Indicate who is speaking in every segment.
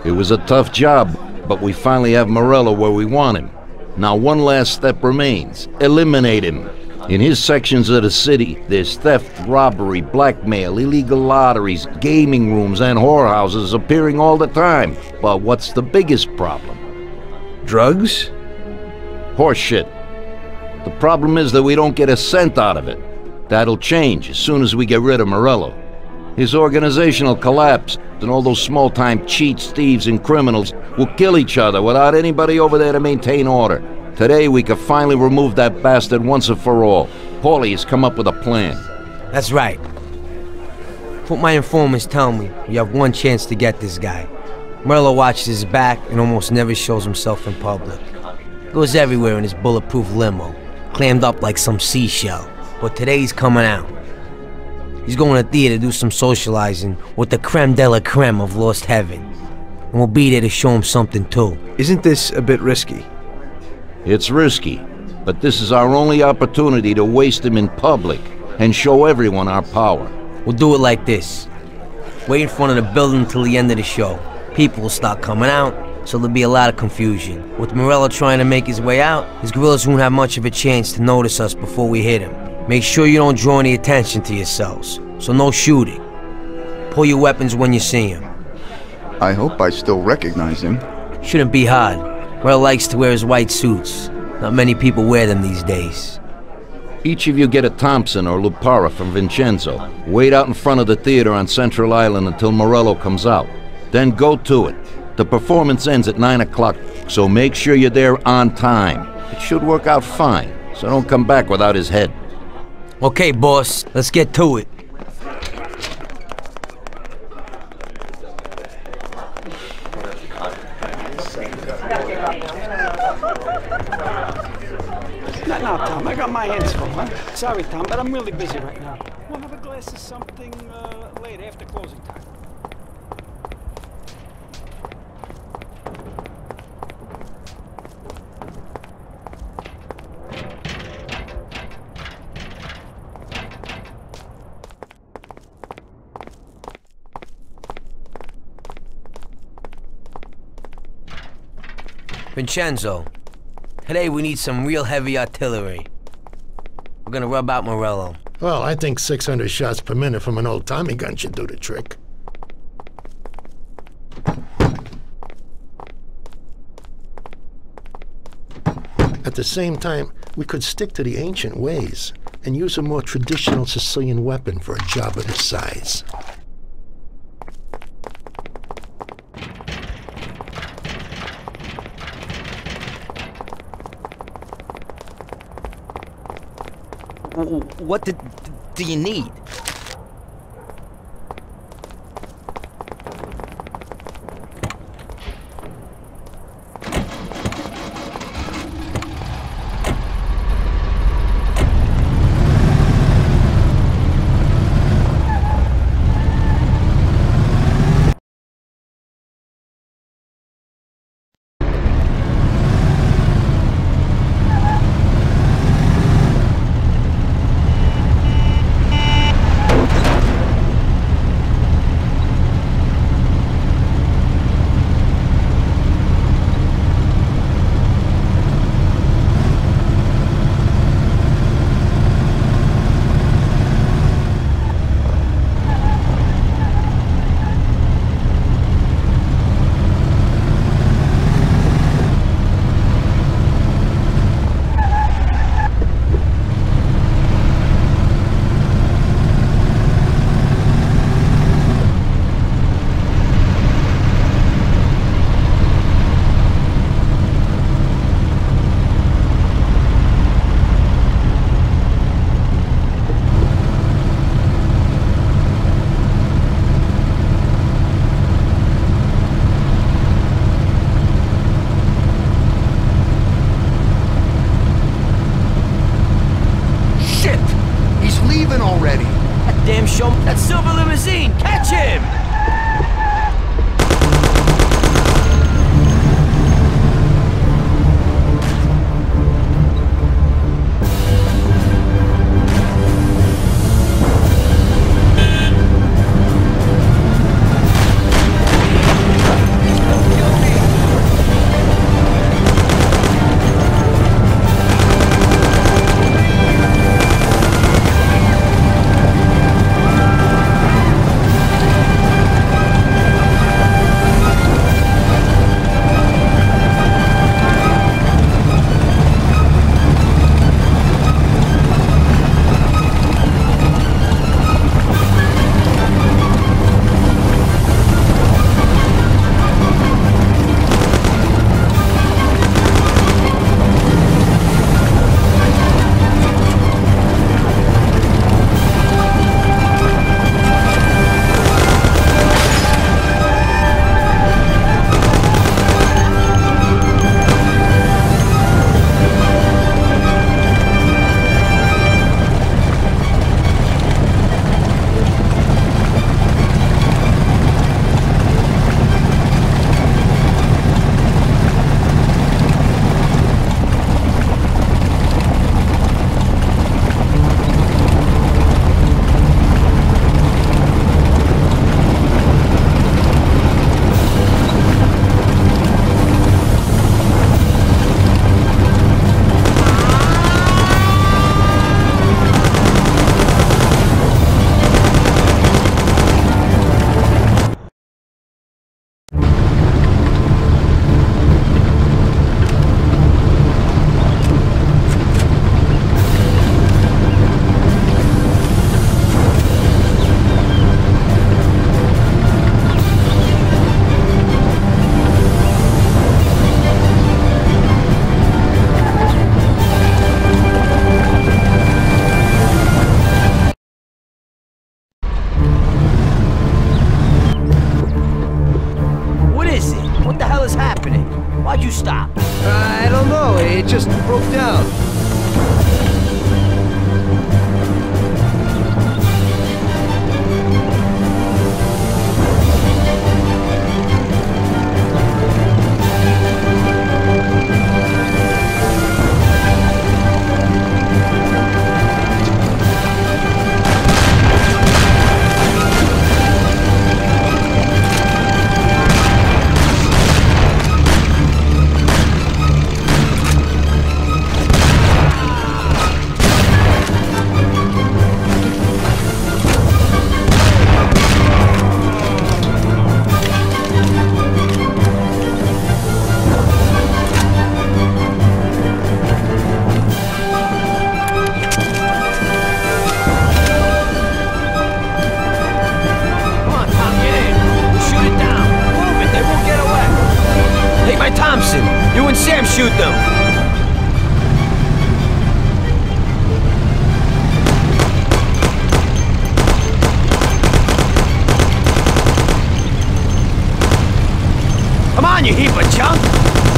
Speaker 1: It was a tough job, but we finally have Morello where we want him. Now one last step remains. Eliminate him. In his sections of the city, there's theft, robbery, blackmail, illegal lotteries, gaming rooms, and whorehouses appearing all the time. But what's the biggest problem?
Speaker 2: Drugs?
Speaker 1: Horseshit. The problem is that we don't get a cent out of it. That'll change as soon as we get rid of Morello. His organization will collapse, and all those small-time cheats, thieves, and criminals will kill each other without anybody over there to maintain order. Today, we could finally remove that bastard once and for all. Paulie has come up with a plan.
Speaker 3: That's right. What my informants tell me, you have one chance to get this guy. Morello watches his back and almost never shows himself in public. Goes everywhere in his bulletproof limo, clammed up like some seashell. But today he's coming out. He's going to theater to do some socializing with the creme de la creme of Lost Heaven. And we'll be there to show him something too.
Speaker 2: Isn't this a bit risky?
Speaker 1: It's risky, but this is our only opportunity to waste him in public and show everyone our power.
Speaker 3: We'll do it like this. Wait in front of the building till the end of the show. People will start coming out, so there'll be a lot of confusion. With Morello trying to make his way out, his guerrillas won't have much of a chance to notice us before we hit him. Make sure you don't draw any attention to yourselves, so no shooting. Pull your weapons when you see him.
Speaker 4: I hope I still recognize him.
Speaker 3: Shouldn't be hard. Morello likes to wear his white suits. Not many people wear them these days.
Speaker 1: Each of you get a Thompson or Lupara from Vincenzo. Wait out in front of the theater on Central Island until Morello comes out. Then go to it. The performance ends at 9 o'clock, so make sure you're there on time. It should work out fine, so don't come back without his head.
Speaker 3: Okay, boss, let's get to it.
Speaker 5: No, Tom, I got my hands full, huh? Sorry, Tom, but I'm really busy right now. We'll have a glass of something later, after closing time.
Speaker 3: Vincenzo, today we need some real heavy artillery. We're gonna rub out Morello.
Speaker 6: Well, I think 600 shots per minute from an old Tommy gun should do the trick. At the same time, we could stick to the ancient ways and use a more traditional Sicilian weapon for a job of this size.
Speaker 3: What do you need? hell is happening? Why'd you stop?
Speaker 2: I don't know. It just broke down.
Speaker 3: You and Sam shoot them! Come on, you heap of junk!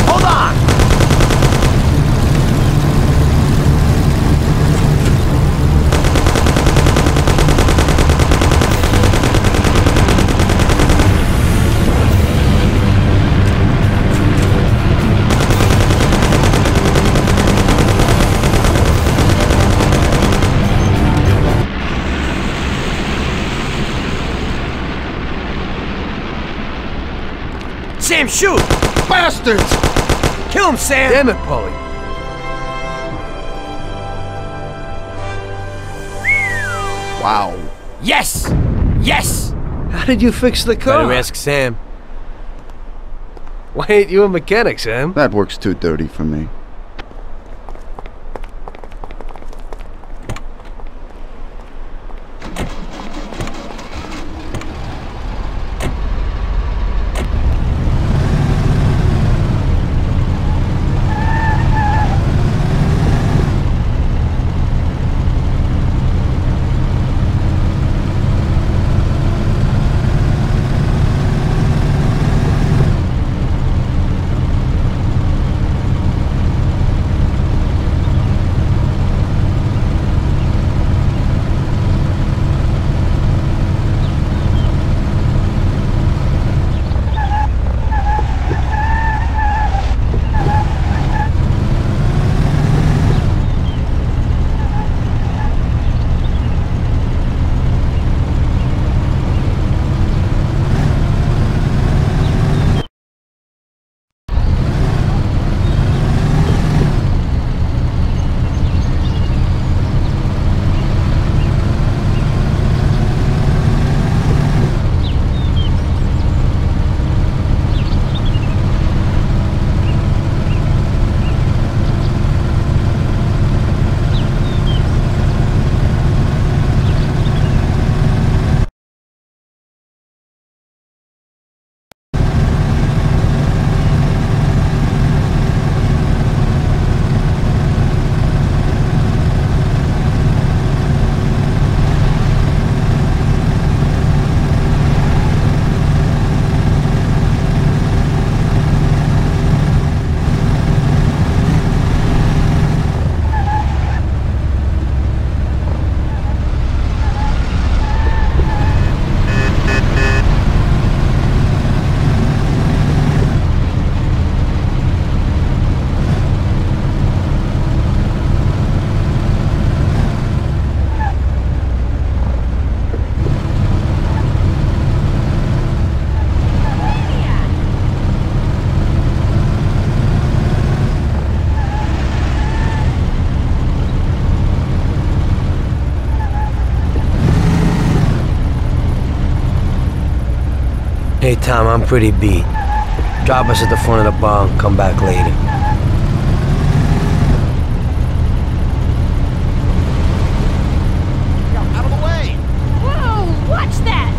Speaker 3: Hold on! Sam, shoot!
Speaker 6: Bastards!
Speaker 3: Kill him, Sam!
Speaker 2: Damn it, Paulie.
Speaker 4: Wow.
Speaker 3: Yes! Yes!
Speaker 2: How did you fix the car?
Speaker 3: Better ask Sam.
Speaker 2: Why ain't you a mechanic, Sam?
Speaker 4: That works too dirty for me.
Speaker 3: Hey, Tom, I'm pretty beat. Drop us at the front of the bar and come back later.
Speaker 5: Out of the way!
Speaker 7: Whoa! Watch that!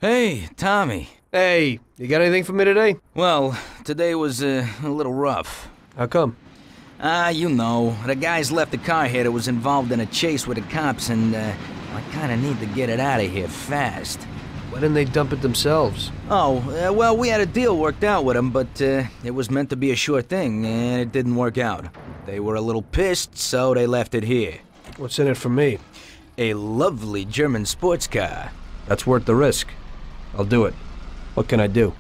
Speaker 8: Hey, Tommy.
Speaker 2: Hey, you got anything for me today?
Speaker 8: Well, today was a little rough.
Speaker 2: How come?
Speaker 8: You know, the guys left the car here that was involved in a chase with the cops, and I kinda need to get it out of here fast.
Speaker 2: Why didn't they dump it themselves?
Speaker 8: Oh, well, we had a deal worked out with them, but it was meant to be a sure thing, and it didn't work out. They were a little pissed, so they left it here.
Speaker 2: What's in it for me?
Speaker 8: A lovely German sports car.
Speaker 2: That's worth the risk. I'll do it. What can I do?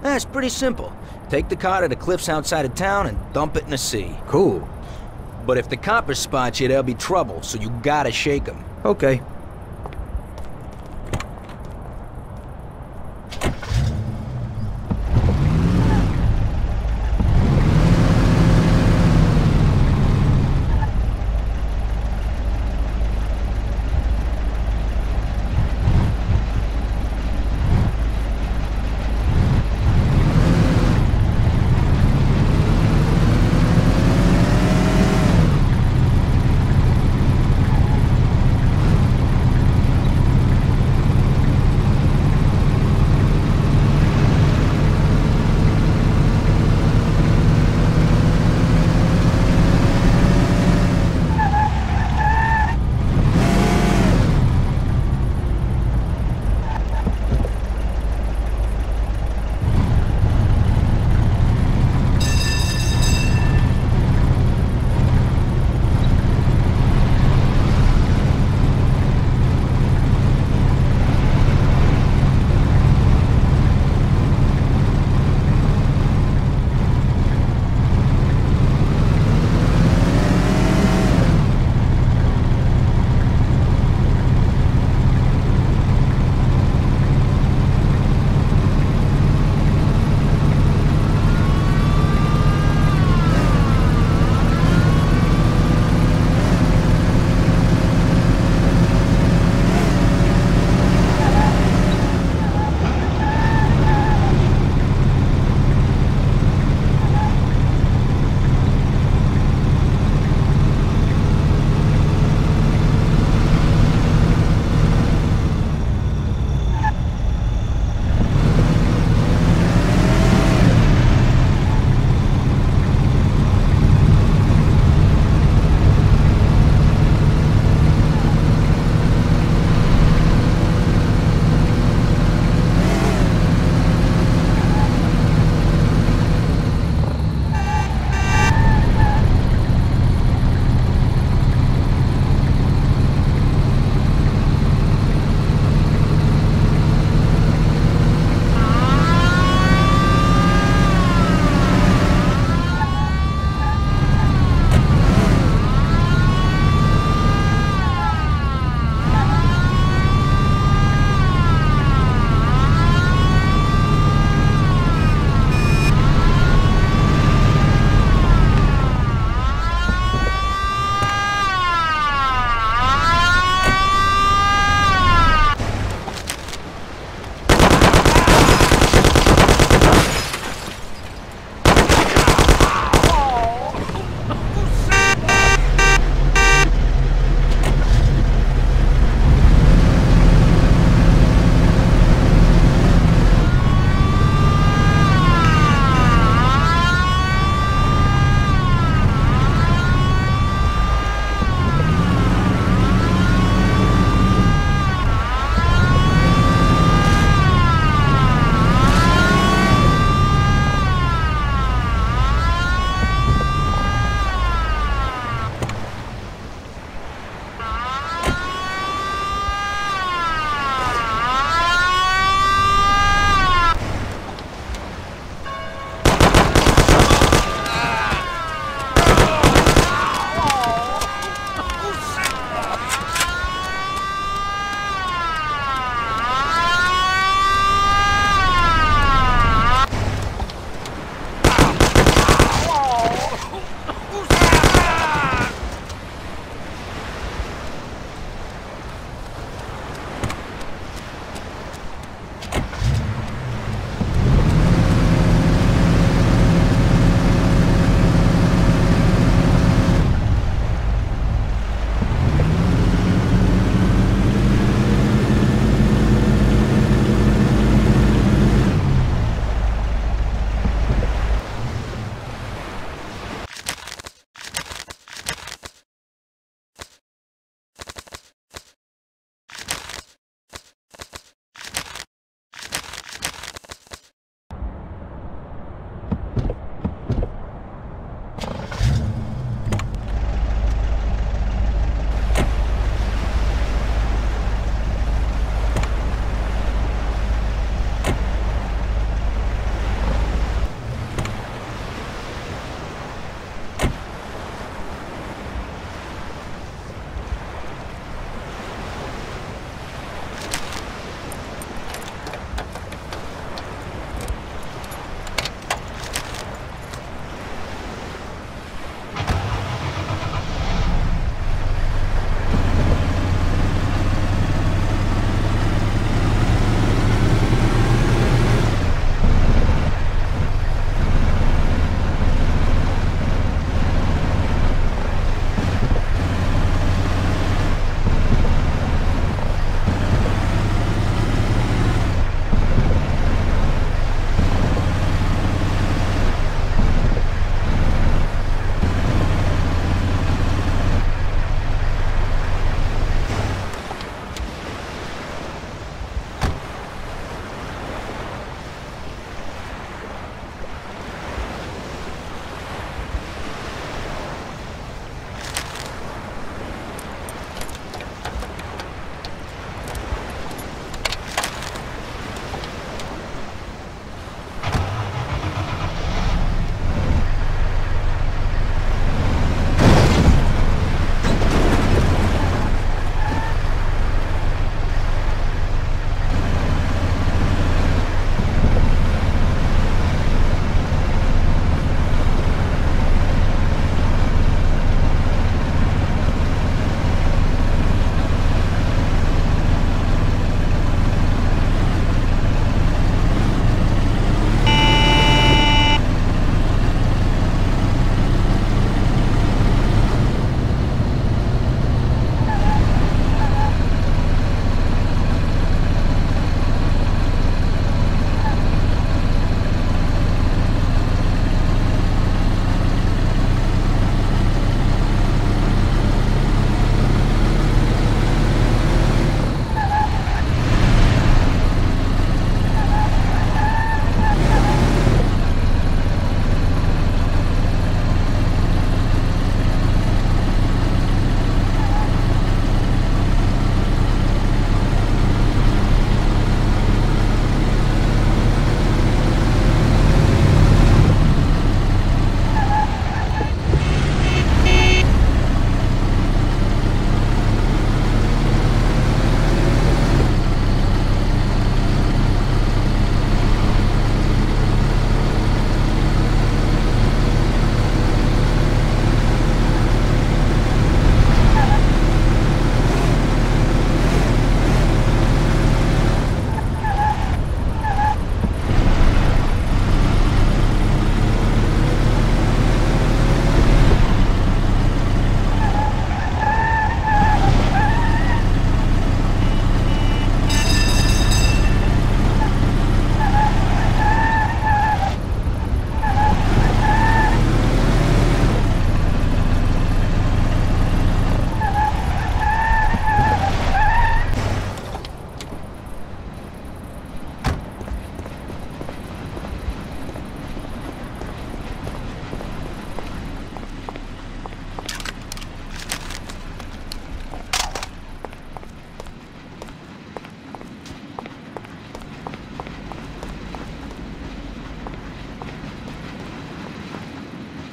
Speaker 8: That's pretty simple. Take the car to the cliffs outside of town and dump it in the sea.
Speaker 2: Cool.
Speaker 8: But if the coppers spot you, there'll be trouble, so you gotta shake them.
Speaker 2: Okay.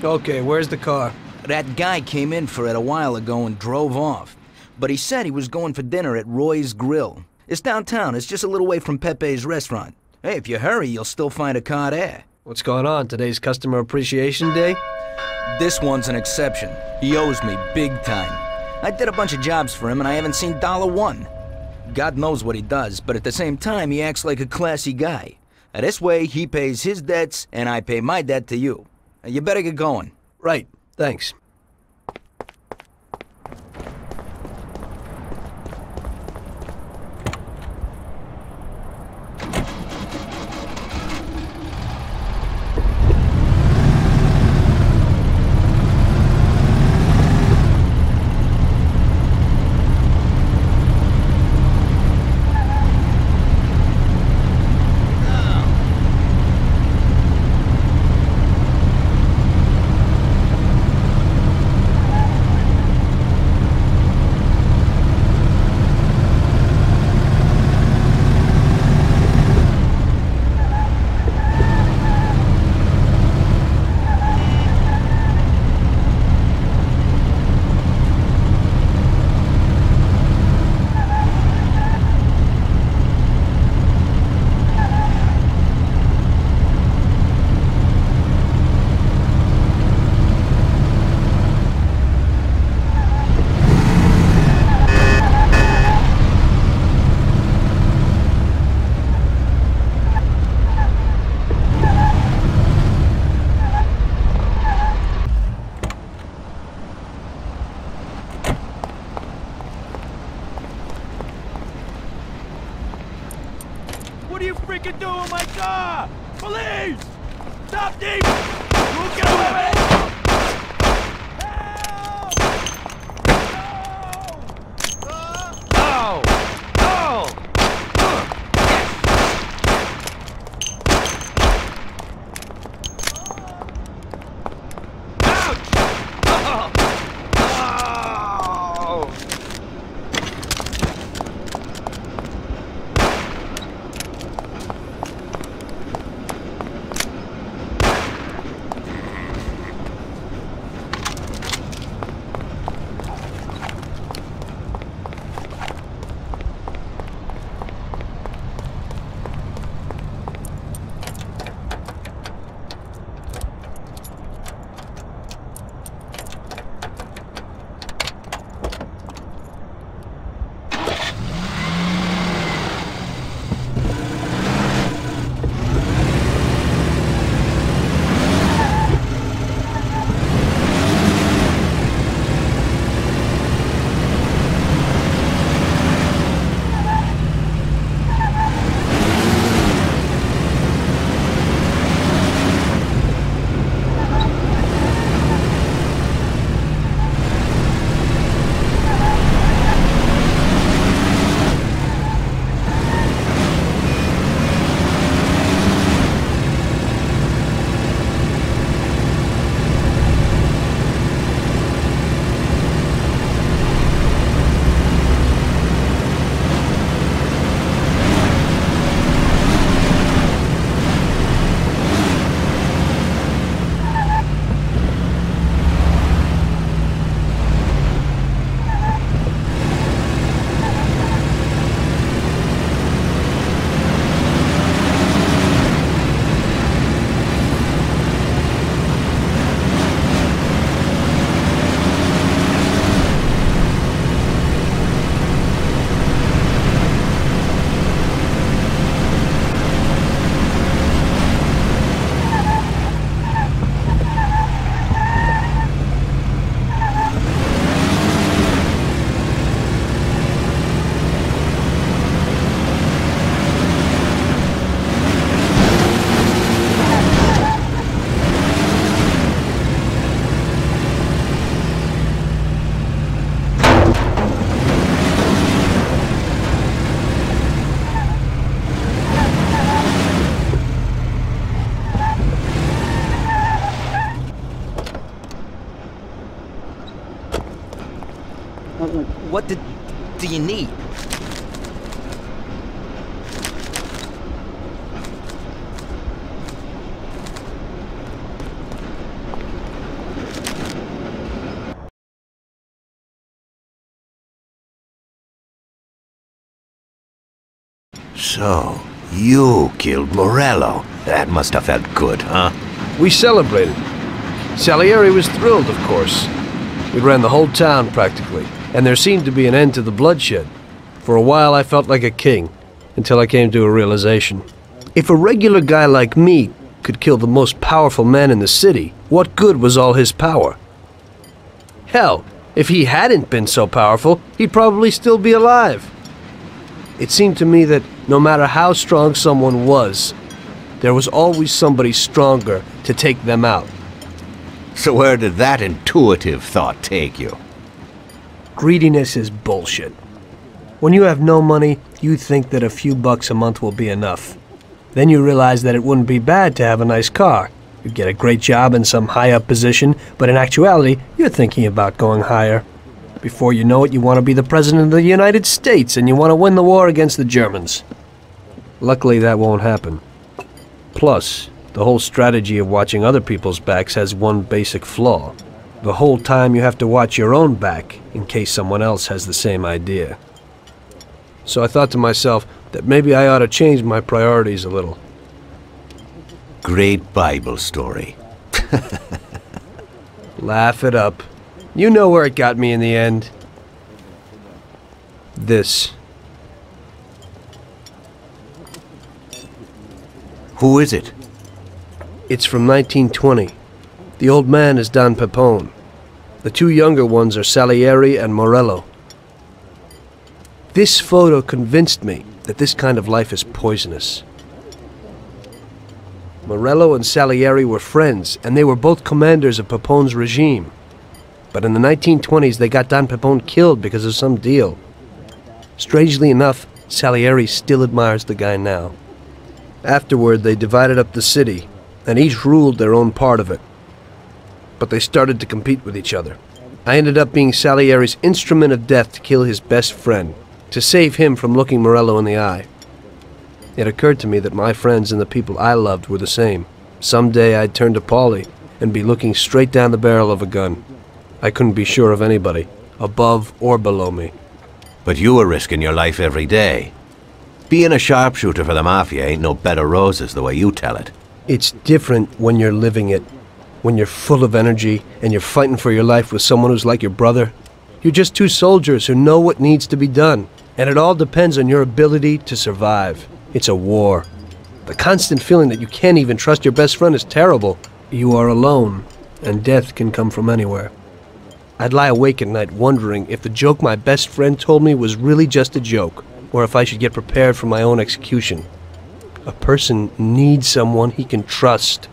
Speaker 2: Okay, where's the car?
Speaker 8: That guy came in for it a while ago and drove off. But he said he was going for dinner at Roy's Grill. It's downtown. It's just a little way from Pepe's restaurant. Hey, if you hurry, you'll still find a car there.
Speaker 2: What's going on? Today's Customer Appreciation Day?
Speaker 8: This one's an exception. He owes me big time. I did a bunch of jobs for him and I haven't seen $1. God knows what he does, but at the same time, he acts like a classy guy. This way, he pays his debts and I pay my debt to you. You better get going.
Speaker 2: Right. Thanks. Police! Stop thief! Who get away with it?
Speaker 8: What do you need?
Speaker 9: So, you killed Morello. That must have felt good, huh?
Speaker 2: We celebrated. Salieri was thrilled, of course. We ran the whole town, practically, and there seemed to be an end to the bloodshed. For a while, I felt like a king, until I came to a realization. If a regular guy like me could kill the most powerful man in the city, what good was all his power? Hell, if he hadn't been so powerful, he'd probably still be alive. It seemed to me that no matter how strong someone was, there was always somebody stronger to take them out.
Speaker 9: So where did that intuitive thought take you?
Speaker 2: Greediness is bullshit. When you have no money, you think that a few bucks a month will be enough. Then you realize that it wouldn't be bad to have a nice car. You'd get a great job in some high-up position, but in actuality, you're thinking about going higher. Before you know it, you want to be the President of the United States, and you want to win the war against the Germans. Luckily, that won't happen. Plus, the whole strategy of watching other people's backs has one basic flaw. The whole time you have to watch your own back, in case someone else has the same idea. So I thought to myself that maybe I ought to change my priorities a little.
Speaker 9: Great Bible story.
Speaker 2: Laugh it up. You know where it got me in the end. This.
Speaker 9: Who is it?
Speaker 2: It's from 1920. The old man is Don Pepone. The two younger ones are Salieri and Morello. This photo convinced me that this kind of life is poisonous. Morello and Salieri were friends, and they were both commanders of Pepone's regime. But in the 1920s, they got Don Pepone killed because of some deal. Strangely enough, Salieri still admires the guy now. Afterward, they divided up the city, and each ruled their own part of it. But they started to compete with each other. I ended up being Salieri's instrument of death to kill his best friend, to save him from looking Morello in the eye. It occurred to me that my friends and the people I loved were the same. Someday I'd turn to Paulie and be looking straight down the barrel of a gun. I couldn't be sure of anybody, above or below me.
Speaker 9: But you were risking your life every day. Being a sharpshooter for the Mafia ain't no bed of roses the way you tell it.
Speaker 2: It's different when you're living it. When you're full of energy and you're fighting for your life with someone who's like your brother. You're just two soldiers who know what needs to be done. And it all depends on your ability to survive. It's a war. The constant feeling that you can't even trust your best friend is terrible. You are alone, and death can come from anywhere. I'd lie awake at night wondering if the joke my best friend told me was really just a joke, or if I should get prepared for my own execution. A person needs someone he can trust.